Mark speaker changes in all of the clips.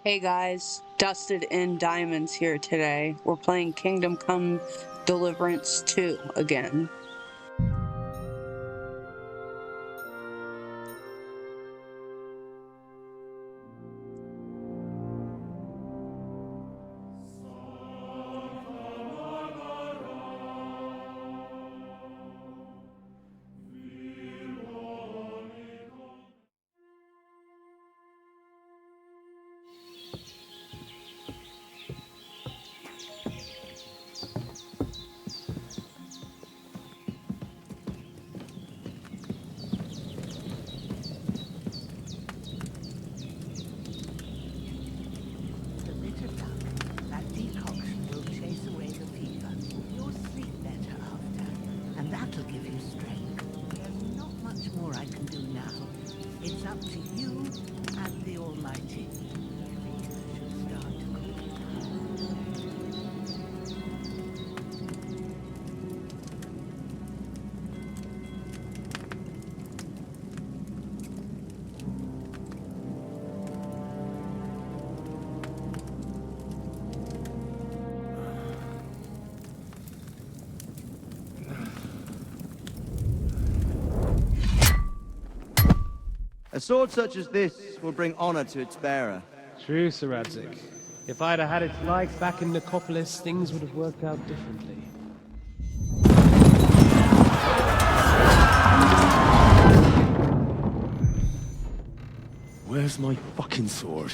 Speaker 1: Hey guys, Dusted in Diamonds here today. We're playing Kingdom Come Deliverance 2 again.
Speaker 2: The bitter duck, that decoction will chase away the fever. You'll sleep better after, and that'll give you strength. There's not much more I can do now. It's up to you and the Almighty. Fever should start to cool down.
Speaker 3: A sword such as this will bring honor to its bearer.
Speaker 4: True, Sir Radzik. If I'd have had its life back in Necropolis, things would have worked out differently.
Speaker 5: Where's my fucking sword?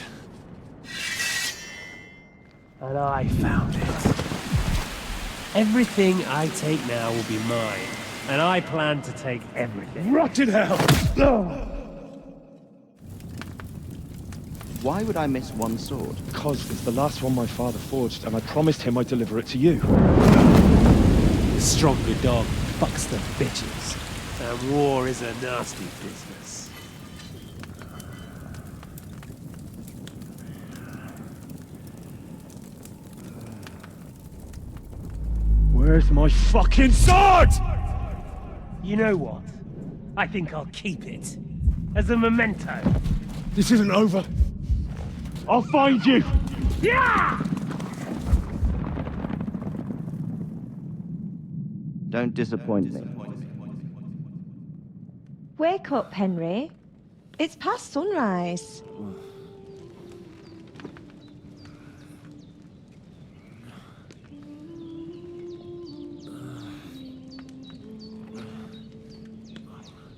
Speaker 4: And I found it. Everything I take now will be mine, and I plan to take everything.
Speaker 5: Rot in hell!
Speaker 3: Why would I miss one sword?
Speaker 5: Because it's the last one my father forged, and I promised him I'd deliver it to you.
Speaker 4: The stronger dog fucks the bitches, and war is a nasty business.
Speaker 5: Where's my fucking sword?
Speaker 4: You know what? I think I'll keep it. As a memento.
Speaker 5: This isn't over. I'll find you!
Speaker 4: Yeah!
Speaker 3: Don't disappoint me.
Speaker 6: Wake up, Henry. It's past sunrise.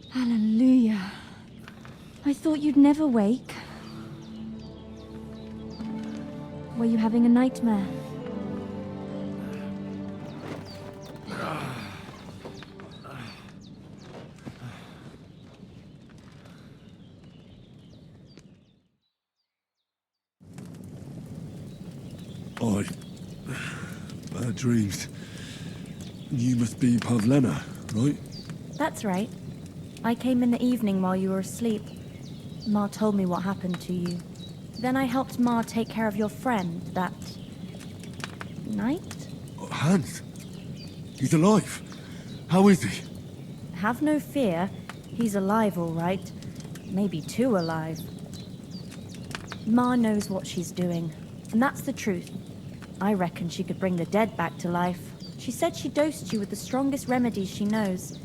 Speaker 7: Hallelujah. I thought you'd never wake. Were you having a nightmare?
Speaker 5: Bad dreams. You must be Pavlena, right?
Speaker 7: That's right. I came in the evening while you were asleep. Ma told me what happened to you. Then I helped Ma take care of your friend that night?
Speaker 5: Hans? He's alive. How is he?
Speaker 7: Have no fear. He's alive, all right. Maybe too alive. Ma knows what she's doing, and that's the truth. I reckon she could bring the dead back to life. She said she dosed you with the strongest remedies she knows,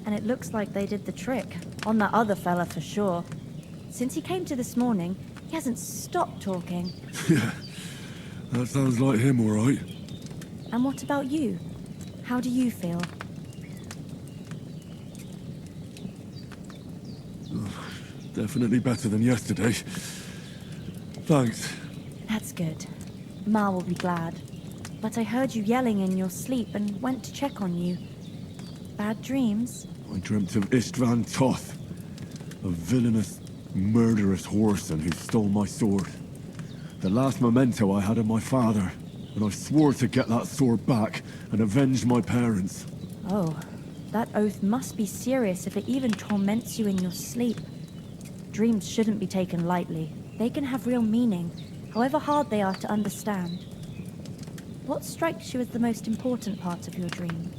Speaker 7: and it looks like they did the trick. On that other fella for sure. Since he came to this morning, he hasn't stopped talking.
Speaker 5: Yeah, that sounds like him, all right.
Speaker 7: And what about you? How do you feel?
Speaker 5: Definitely better than yesterday. Thanks.
Speaker 7: That's good. Ma will be glad. But I heard you yelling in your sleep and went to check on you. Bad dreams?
Speaker 5: I dreamt of Istvan Toth, a villainous, murderous whoreson who stole my sword. The last memento I had of my father, and I swore to get that sword back and avenge my parents.
Speaker 7: Oh, that oath must be serious if it even torments you in your sleep. Dreams shouldn't be taken lightly. They can have real meaning, however hard they are to understand. What strikes you as the most important part of your dream?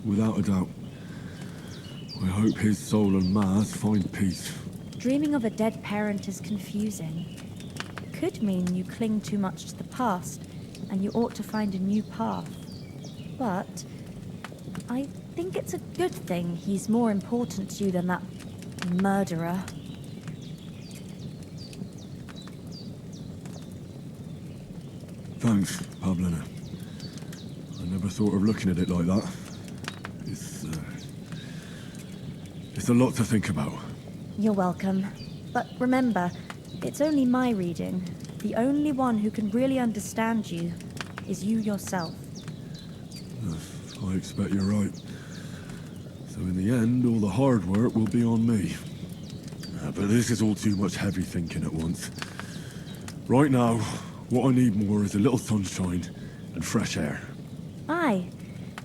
Speaker 5: without a doubt. I hope his soul and Ma's find peace.
Speaker 7: Dreaming of a dead parent is confusing. It could mean you cling too much to the past, and you ought to find a new path. But I think it's a good thing he's more important to you than that murderer.
Speaker 5: Thanks, Pavlina. I never thought of looking at it like that. It's a lot to think about.
Speaker 7: You're welcome. But remember, it's only my reading. The only one who can really understand you is you yourself.
Speaker 5: I expect you're right. So in the end, all the hard work will be on me. But this is all too much heavy thinking at once. Right now, what I need more is a little sunshine and fresh air.
Speaker 7: Aye,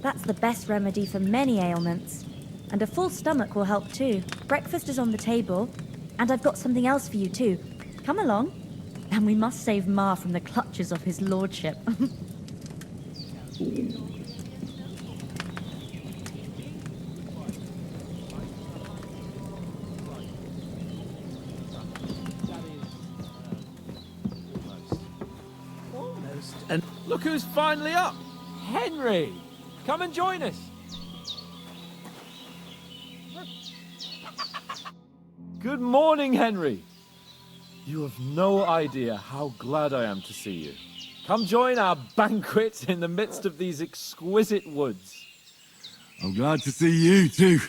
Speaker 7: that's the best remedy for many ailments. And a full stomach will help too. Breakfast is on the table, and I've got something else for you too. Come along. And we must save Ma from the clutches of his lordship.
Speaker 2: Almost. And
Speaker 8: Look who's finally up! Henry! Come and join us! Good morning, Henry! You have no idea how glad I am to see you. Come join our banquet in the midst of these exquisite woods.
Speaker 5: I'm glad to see you too.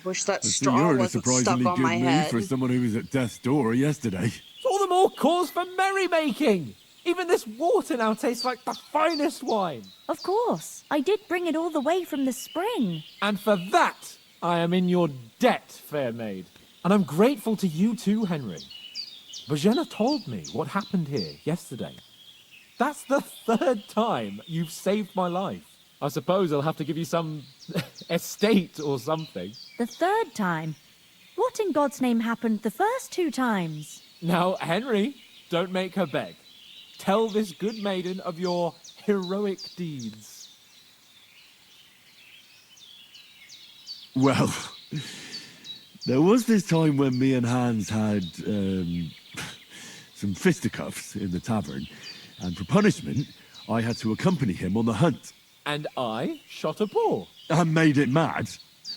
Speaker 1: Wish that
Speaker 5: I see
Speaker 1: straw
Speaker 5: you're in a
Speaker 1: wasn't stuck
Speaker 5: surprisingly
Speaker 1: on
Speaker 5: good
Speaker 1: my
Speaker 5: mood
Speaker 1: head.
Speaker 5: for someone who was at death's door yesterday.
Speaker 8: It's all the more cause for merrymaking! Even this water now tastes like the finest wine.
Speaker 7: Of course, I did bring it all the way from the spring.
Speaker 8: And for that, I am in your debt, fair maid. And I'm grateful to you too, Henry. Bojena told me what happened here yesterday. That's the third time you've saved my life. I suppose I'll have to give you some estate or something.
Speaker 7: The third time? What in God's name happened the first 2 times?
Speaker 8: Now, Henry, don't make her beg. Tell this good maiden of your heroic deeds.
Speaker 5: Well, there was this time when me and Hans had some fisticuffs in the tavern, and for punishment, I had to accompany him on the hunt.
Speaker 8: And I shot a boar.
Speaker 5: And made it mad.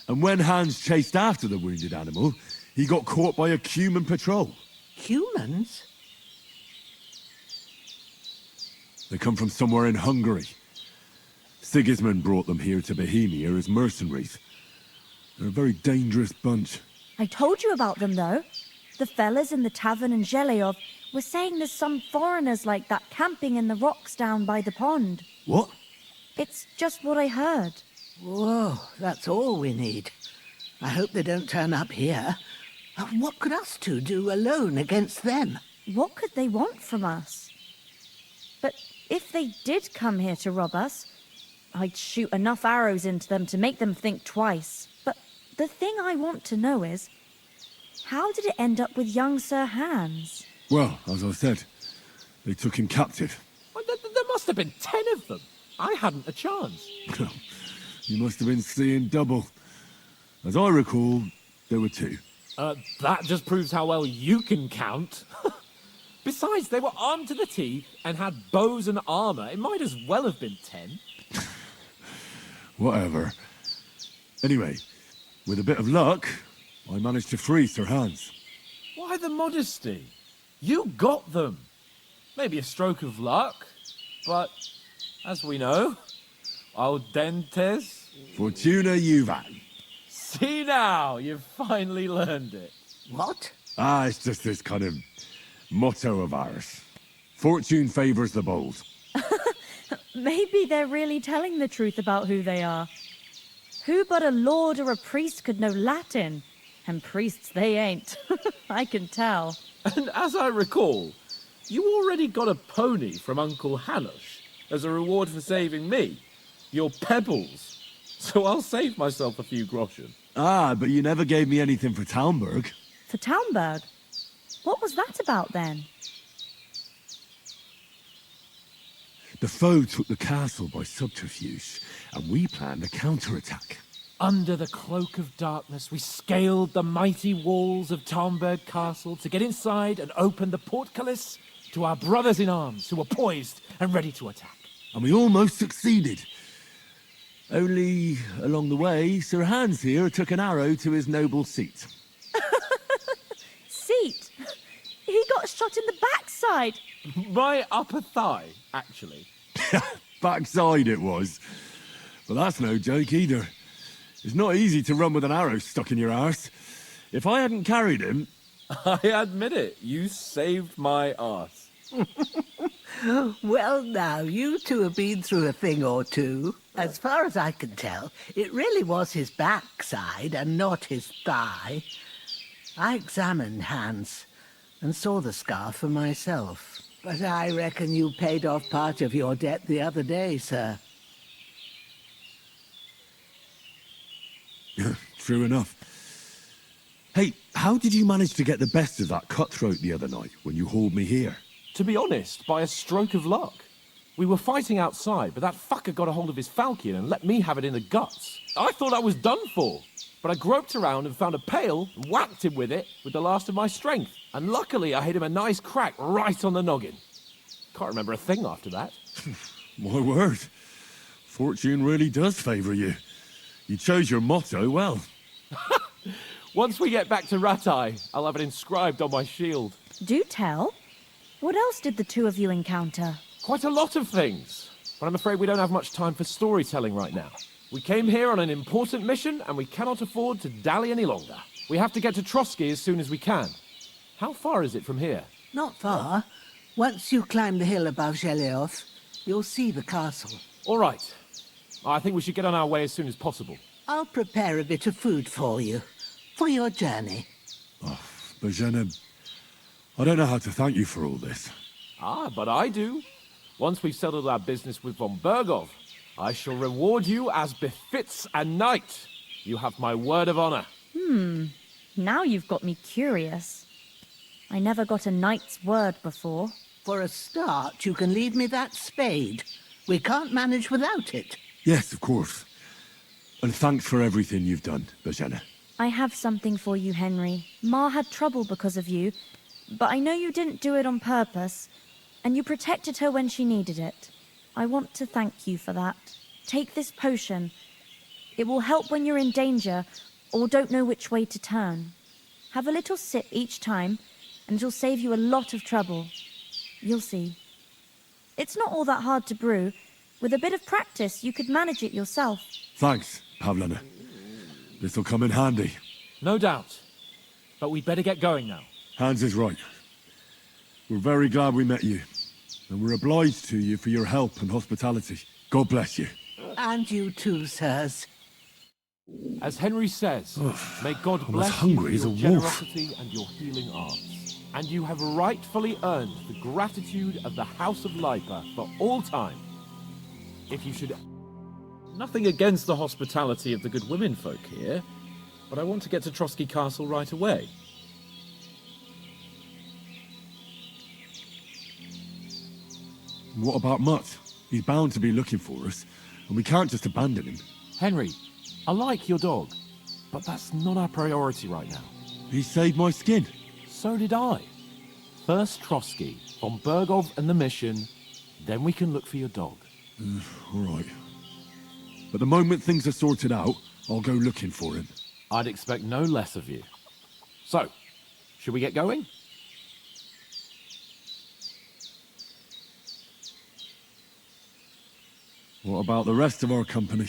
Speaker 5: And when Hans chased after the wounded animal, he got caught by a human patrol.
Speaker 2: humans?
Speaker 5: They come from somewhere in Hungary. Sigismund brought them here to Bohemia as mercenaries. They're a very dangerous bunch.
Speaker 7: I told you about them, though. The fellas in the tavern in Zheleyov were saying there's some foreigners like that camping in the rocks down by the pond.
Speaker 5: What?
Speaker 7: It's just what I heard.
Speaker 2: Whoa, that's all we need. I hope they don't turn up here. What could us two do alone against them?
Speaker 7: What could they want from us? But if they did come here to rob us, I'd shoot enough arrows into them to make them think twice. But the thing I want to know is, how did it end up with young Sir Hans?
Speaker 5: Well, as I said, they took him captive.
Speaker 8: Well, there must have been 10 of them. I hadn't a chance.
Speaker 5: You must have been seeing double. As I recall, there were 2.
Speaker 8: That just proves how well you can count. Besides, they were armed to the teeth and had bows and armor. It might as well have been 10.
Speaker 5: Whatever. Anyway, with a bit of luck, I managed to free Sir Hans.
Speaker 8: Why the modesty? You got them. Maybe a stroke of luck, but as we know, audentes.
Speaker 5: Fortuna Juvat.
Speaker 8: See now, you've finally learned it.
Speaker 2: What?
Speaker 5: It's just this kind of motto of ours. Fortune favors the bold.
Speaker 7: Maybe they're really telling the truth about who they are. Who but a lord or a priest could know Latin? And priests they ain't. I can tell.
Speaker 8: And as I recall, you already got a pony from Uncle Hanush as a reward for saving me. Your pebbles. So I'll save myself a few groschen.
Speaker 5: But you never gave me anything for Talmberg.
Speaker 7: For Talmberg? What was that about then?
Speaker 5: The foe took the castle by subterfuge, and we planned a counterattack.
Speaker 8: Under the cloak of darkness, we scaled the mighty walls of Tarnberg Castle to get inside and open the portcullis to our brothers in arms who were poised and ready to attack.
Speaker 5: And we almost succeeded. Only, along the way, Sir Hans here took an arrow to his noble seat.
Speaker 7: Seat? He got shot in the backside.
Speaker 8: My upper thigh, actually.
Speaker 5: Backside it was. But that's no joke either. It's not easy to run with an arrow stuck in your arse. If I hadn't carried him...
Speaker 8: I admit it, you saved my arse.
Speaker 2: Well, now, you two have been through a thing or two. As far as I can tell, it really was his backside and not his thigh. I examined Hans and saw the scar for myself. But I reckon you paid off part of your debt the other day, sir.
Speaker 5: True enough. Hey, how did you manage to get the best of that cutthroat the other night when you hauled me here?
Speaker 8: To be honest, by a stroke of luck. We were fighting outside, but that fucker got a hold of his falchion and let me have it in the guts. I thought I was done for, but I groped around and found a pail and whacked him with it with the last of my strength. And luckily, I hit him a nice crack right on the noggin. Can't remember a thing after that.
Speaker 5: My word. Fortune really does favour you. You chose your motto well.
Speaker 8: Once we get back to Ratai, I'll have it inscribed on my shield.
Speaker 7: Do tell. What else did the two of you encounter?
Speaker 8: Quite a lot of things, but I'm afraid we don't have much time for storytelling right now. We came here on an important mission, and we cannot afford to dally any longer. We have to get to Trotsky as soon as we can. How far is it from here?
Speaker 2: Not far. Once you climb the hill above Geleoth, you'll see the castle.
Speaker 8: All right. I think we should get on our way as soon as possible.
Speaker 2: I'll prepare a bit of food for you, for your journey.
Speaker 5: Bozhena, I don't know how to thank you for all this.
Speaker 8: Ah, but I do. Once we've settled our business with von Bergov, I shall reward you as befits a knight. You have my word of honor.
Speaker 7: Now you've got me curious. I never got a knight's word before.
Speaker 2: For a start, you can leave me that spade. We can't manage without it.
Speaker 5: Yes, of course. And thanks for everything you've done, Bozhena.
Speaker 7: I have something for you, Henry. Ma had trouble because of you, but I know you didn't do it on purpose, and you protected her when she needed it. I want to thank you for that. Take this potion. It will help when you're in danger or don't know which way to turn. Have a little sip each time, and it'll save you a lot of trouble. You'll see. It's not all that hard to brew. With a bit of practice, you could manage it yourself.
Speaker 5: Thanks, Pavlena. This'll come in handy.
Speaker 8: No doubt. But we'd better get going now.
Speaker 5: Hans is right. We're very glad we met you. And we're obliged to you for your help and hospitality. God bless you.
Speaker 2: And you too, sirs.
Speaker 8: As Henry says, may God
Speaker 5: I'm as
Speaker 8: bless
Speaker 5: hungry
Speaker 8: you
Speaker 5: as
Speaker 8: for
Speaker 5: a
Speaker 8: your
Speaker 5: wolf.
Speaker 8: generosity and your healing arts. And you have rightfully earned the gratitude of the House of Lipa for all time. If you should... Nothing against the hospitality of the good women folk here, but I want to get to Trotsky Castle right away.
Speaker 5: What about Mutt? He's bound to be looking for us, and we can't just abandon him.
Speaker 8: Henry, I like your dog, but that's not our priority right now.
Speaker 5: He saved my skin.
Speaker 8: So did I. First Trotsky, von Bergov and the mission, then we can look for your dog.
Speaker 5: All right. But the moment things are sorted out, I'll go looking for him.
Speaker 8: I'd expect no less of you. So, should we get going?
Speaker 5: What about the rest of our company?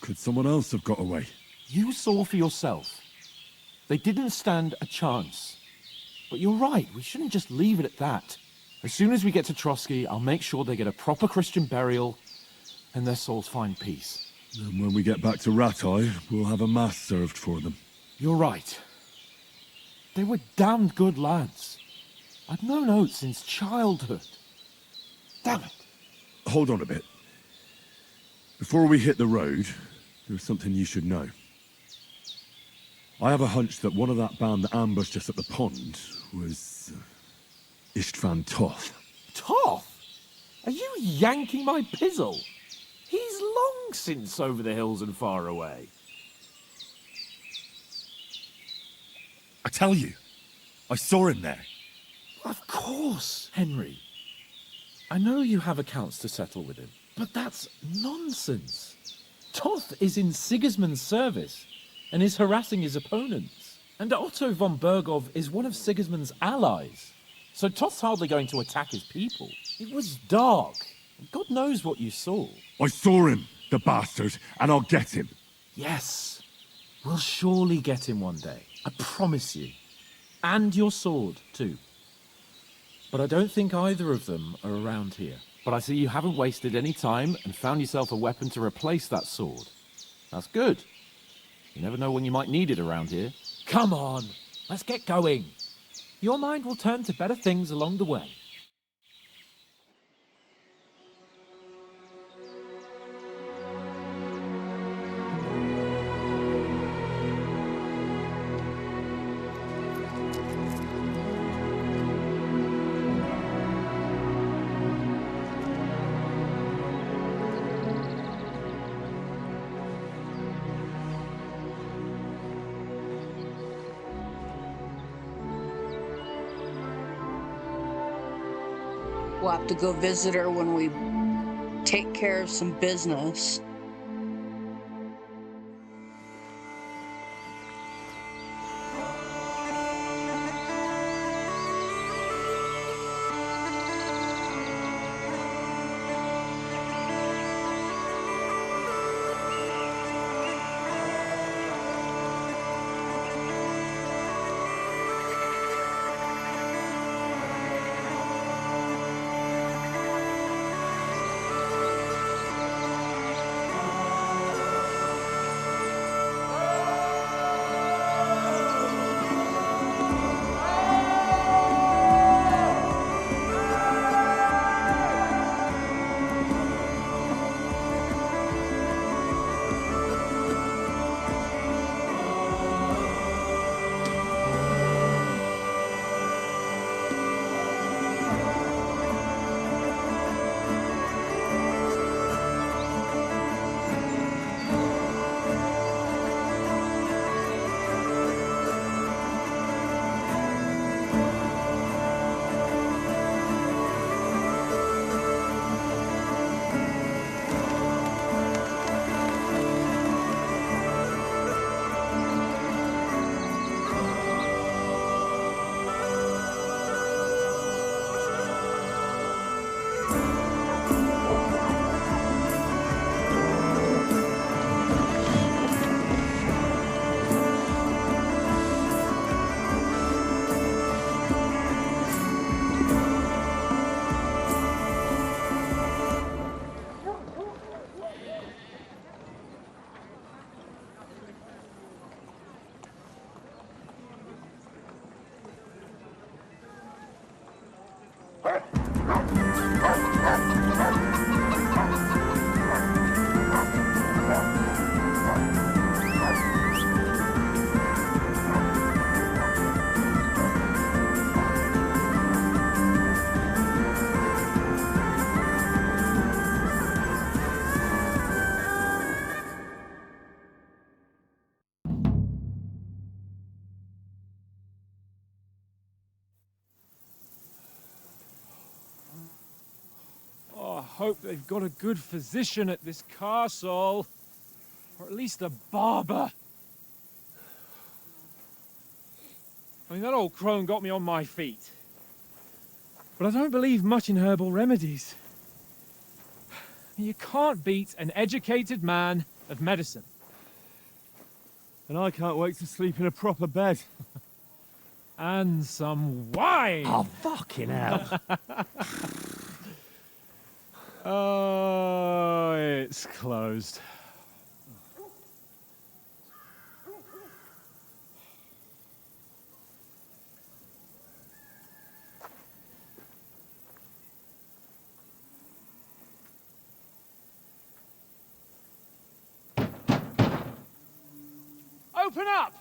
Speaker 5: Could someone else have got away?
Speaker 8: You saw for yourself. They didn't stand a chance. But you're right, we shouldn't just leave it at that. As soon as we get to Trotsky, I'll make sure they get a proper Christian burial and their souls find peace.
Speaker 5: And when we get back to Ratai, we'll have a mass served for them.
Speaker 8: You're right. They were damned good lads. I've known Oates since childhood. Damn it.
Speaker 5: Hold on a bit. Before we hit the road, there's something you should know. I have a hunch that one of that band that ambushed us at the pond was... Istvan Toth.
Speaker 8: Toth? Are you yanking my pizzle? He's long since over the hills and far away.
Speaker 9: I tell you, I saw him there.
Speaker 8: Of course, Henry. I know you have accounts to settle with him, but that's nonsense. Toth is in Sigismund's service and is harassing his opponents. And Otto von Bergov is one of Sigismund's allies. So Toth's hardly going to attack his people. It was dark. God knows what you saw.
Speaker 5: I saw him, the bastard, and I'll get him.
Speaker 8: Yes, we'll surely get him one day. I promise you. And your sword, too. But I don't think either of them are around here. But I see you haven't wasted any time and found yourself a weapon to replace that sword. That's good. You never know when you might need it around here. Come on, let's get going. Your mind will turn to better things along the way.
Speaker 1: We'll have to go visit her when we take care of some business.
Speaker 8: I hope they've got a good physician at this castle. Or at least a barber. I mean, that old crone got me on my feet. But I don't believe much in herbal remedies. You can't beat an educated man of medicine.
Speaker 5: And I can't wait to sleep in a proper bed.
Speaker 8: And some wine!
Speaker 4: Oh, fucking hell.
Speaker 8: Oh, it's closed. Open up!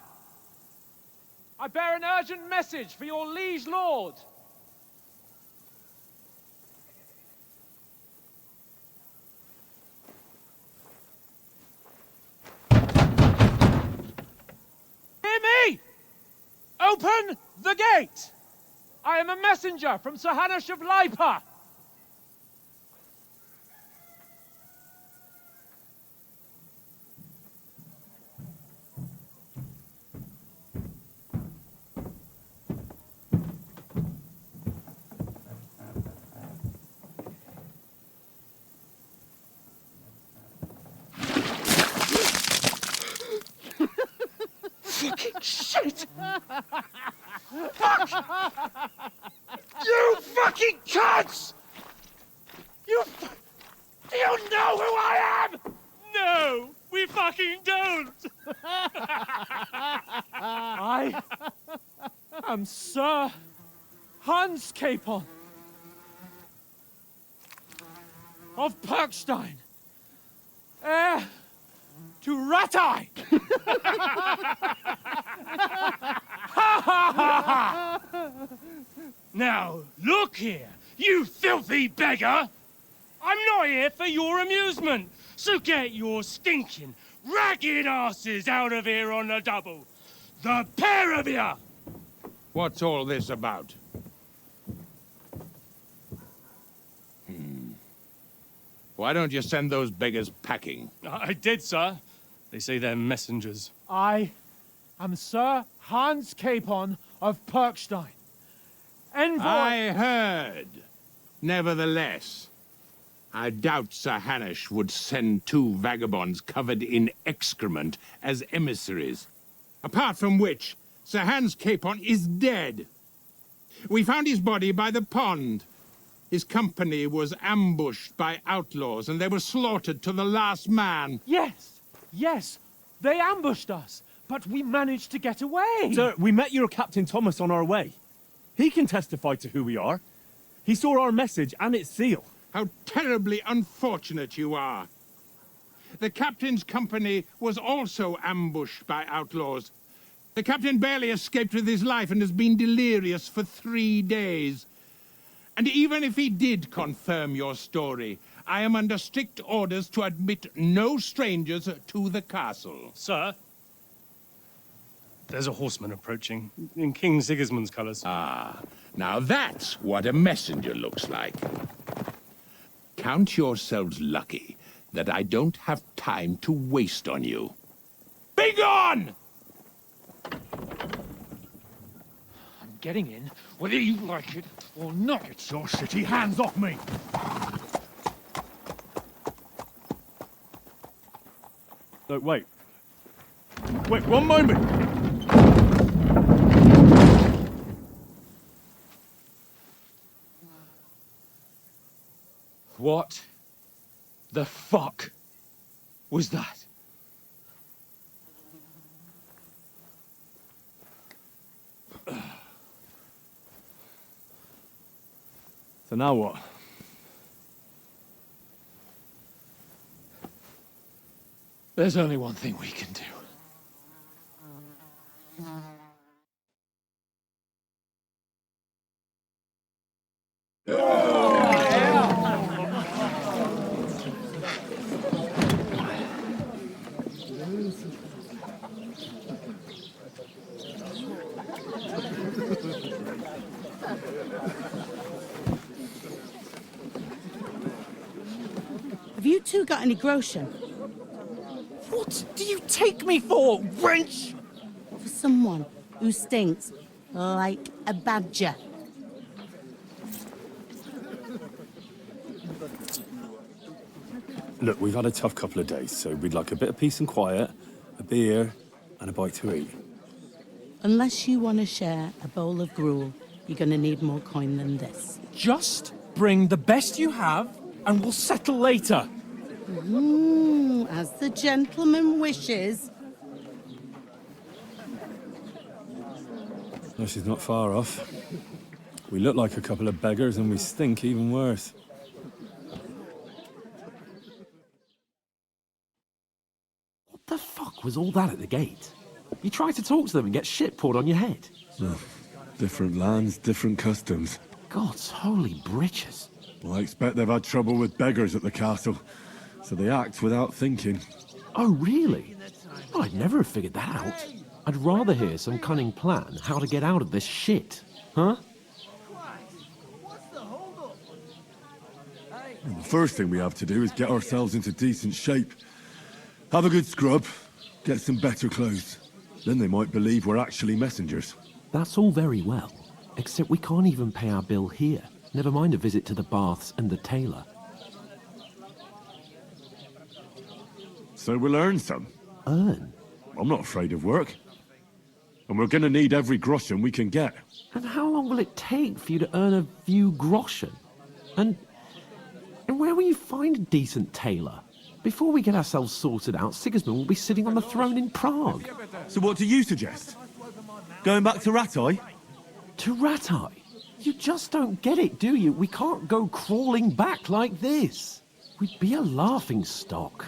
Speaker 8: I bear an urgent message for your liege lord. The gate! I am a messenger from Sir Hanush of Lipa!
Speaker 10: Fucking shit! Fuck! You fucking cunts! Do you know who I am?
Speaker 8: No, we fucking don't! I am Sir Hans Capon of Perkstein, heir to Ratai!
Speaker 10: Now, look here, you filthy beggar! I'm not here for your amusement, so get your stinking, ragged asses out of here on the double. The pair of you!
Speaker 11: What's all this about? Why don't you send those beggars packing?
Speaker 10: I did, sir. They say they're messengers.
Speaker 8: I am Sir Hans Capon of Perkstein, envoy...
Speaker 11: I heard. Nevertheless, I doubt Sir Hanush would send two vagabonds covered in excrement as emissaries. Apart from which, Sir Hans Capon is dead. We found his body by the pond. His company was ambushed by outlaws, and they were slaughtered to the last man.
Speaker 8: Yes, yes, they ambushed us, but we managed to get away.
Speaker 12: Sir, we met your Captain Thomas on our way. He can testify to who we are. He saw our message and its seal.
Speaker 11: How terribly unfortunate you are. The captain's company was also ambushed by outlaws. The captain barely escaped with his life and has been delirious for 3 days. And even if he did confirm your story, I am under strict orders to admit no strangers to the castle.
Speaker 10: Sir, there's a horseman approaching, in King Sigismund's colours.
Speaker 11: Ah, now that's what a messenger looks like. Count yourselves lucky that I don't have time to waste on you. Be gone!
Speaker 8: I'm getting in, whether you like it or not.
Speaker 9: Get your shitty hands off me!
Speaker 12: No, wait. Wait, one moment!
Speaker 10: What the fuck was that?
Speaker 12: So now what?
Speaker 10: There's only one thing we can do.
Speaker 2: Have you two got any groschen?
Speaker 10: What do you take me for, wench?
Speaker 2: For someone who stinks like a badger.
Speaker 12: Look, we've had a tough couple of days, so we'd like a bit of peace and quiet, a beer, and a bite to eat.
Speaker 2: Unless you want to share a bowl of gruel, you're going to need more coin than this.
Speaker 8: Just bring the best you have, and we'll settle later.
Speaker 2: As the gentleman wishes.
Speaker 12: No, she's not far off. We look like a couple of beggars, and we stink even worse.
Speaker 13: What the fuck was all that at the gate? You try to talk to them and get shit poured on your head.
Speaker 5: Oh, different lands, different customs.
Speaker 13: God's holy britches.
Speaker 5: Well, I expect they've had trouble with beggars at the castle, so they act without thinking.
Speaker 13: Oh, really? Well, I'd never have figured that out. I'd rather hear some cunning plan how to get out of this shit. Huh?
Speaker 5: The first thing we have to do is get ourselves into decent shape. Have a good scrub, get some better clothes. Then they might believe we're actually messengers.
Speaker 13: That's all very well, except we can't even pay our bill here. Never mind a visit to the baths and the tailor.
Speaker 5: So we'll earn some.
Speaker 13: Earn?
Speaker 5: I'm not afraid of work. And we're gonna need every groschen we can get.
Speaker 13: And how long will it take for you to earn a few groschen? And where will you find a decent tailor? Before we get ourselves sorted out, Sigismund will be sitting on the throne in Prague.
Speaker 3: So what do you suggest? Going back to Ratai?
Speaker 13: To Ratai? You just don't get it, do you? We can't go crawling back like this. We'd be a laughing stock.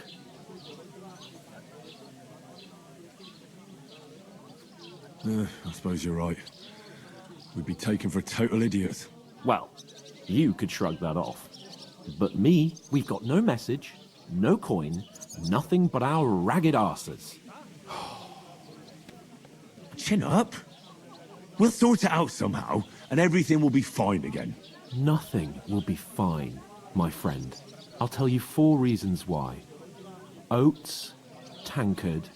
Speaker 5: I suppose you're right. We'd be taken for total idiots.
Speaker 13: Well, you could shrug that off. But me, we've got no message, no coin, nothing but our ragged arses.
Speaker 3: Chin up. We'll sort it out somehow, and everything will be fine again.
Speaker 13: Nothing will be fine, my friend. I'll tell you 4 reasons why. Oates, Tankard,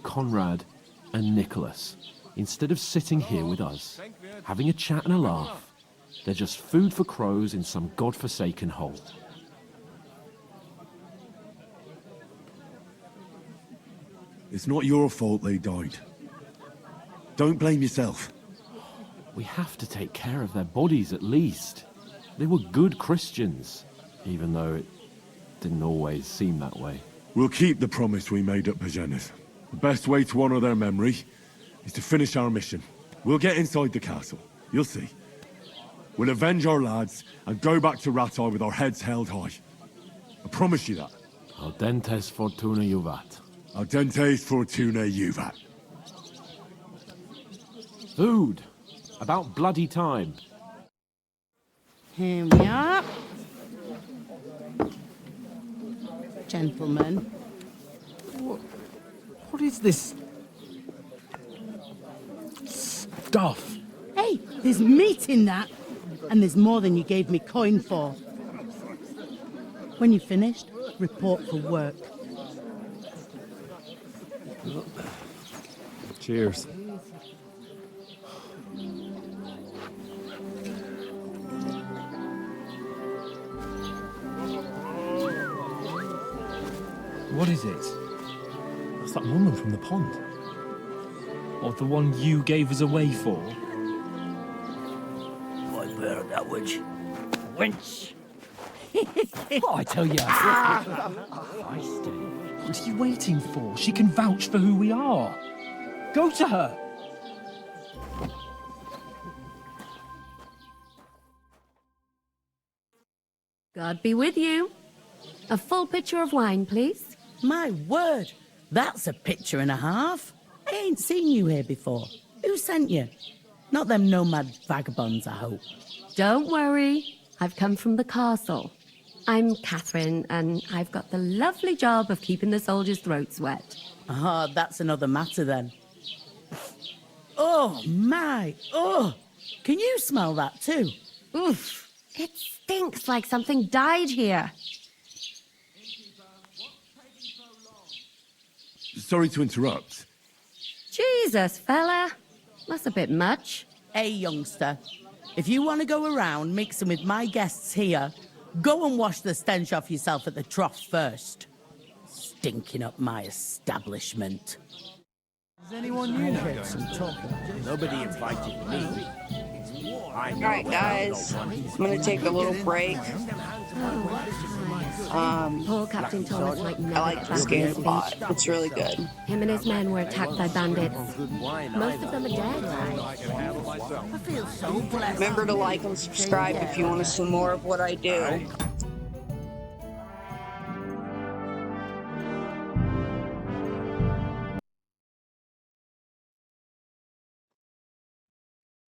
Speaker 13: Conrad, and Nicholas. Instead of sitting here with us, having a chat and a laugh, they're just food for crows in some godforsaken hole.
Speaker 5: It's not your fault they died. Don't blame yourself.
Speaker 13: We have to take care of their bodies at least. They were good Christians, even though it didn't always seem that way.
Speaker 5: We'll keep the promise we made at Pagenis. The best way to honor their memory is to finish our mission. We'll get inside the castle. You'll see. We'll avenge our lads and go back to Ratai with our heads held high. I promise you that.
Speaker 13: Audentes fortuna juvat.
Speaker 5: Audentes fortuna juvat.
Speaker 13: Food. About bloody time.
Speaker 14: Here we are. Gentlemen.
Speaker 8: What is this stuff?
Speaker 14: Hey, there's meat in that. And there's more than you gave me coin for. When you're finished, report for work.
Speaker 8: Cheers. What is it?
Speaker 12: That's that woman from the pond.
Speaker 8: Or the one you gave us away for?
Speaker 15: I bear that witch. Wench!
Speaker 8: What I tell you? What are you waiting for? She can vouch for who we are. Go to her.
Speaker 16: God be with you. A full pitcher of wine, please.
Speaker 14: My word, that's a picture and a half. I ain't seen you here before. Who sent you? Not them nomad vagabonds, I hope.
Speaker 16: Don't worry. I've come from the castle. I'm Catherine, and I've got the lovely job of keeping the soldiers' throats wet.
Speaker 14: Ah, that's another matter then. Oh, my. Oh, can you smell that too?
Speaker 16: Oof. It stinks like something died here.
Speaker 5: Sorry to interrupt.
Speaker 16: Jesus, fella. That's a bit much.
Speaker 14: Hey, youngster. If you want to go around mixing with my guests here, go and wash the stench off yourself at the trough first. Stinking up my establishment.
Speaker 3: Is anyone new here? Nobody invited me.
Speaker 1: Alright guys, I'm gonna take a little break.
Speaker 16: Poor Captain Thomas might never
Speaker 1: I like
Speaker 16: get
Speaker 1: this
Speaker 16: back on his
Speaker 1: game a lot.
Speaker 16: feet.
Speaker 1: It's really good.
Speaker 16: Him and his men were attacked by bandits. Most of them are dead.
Speaker 14: I feel so blessed.
Speaker 1: Remember to like and subscribe if you want to see more of what I do.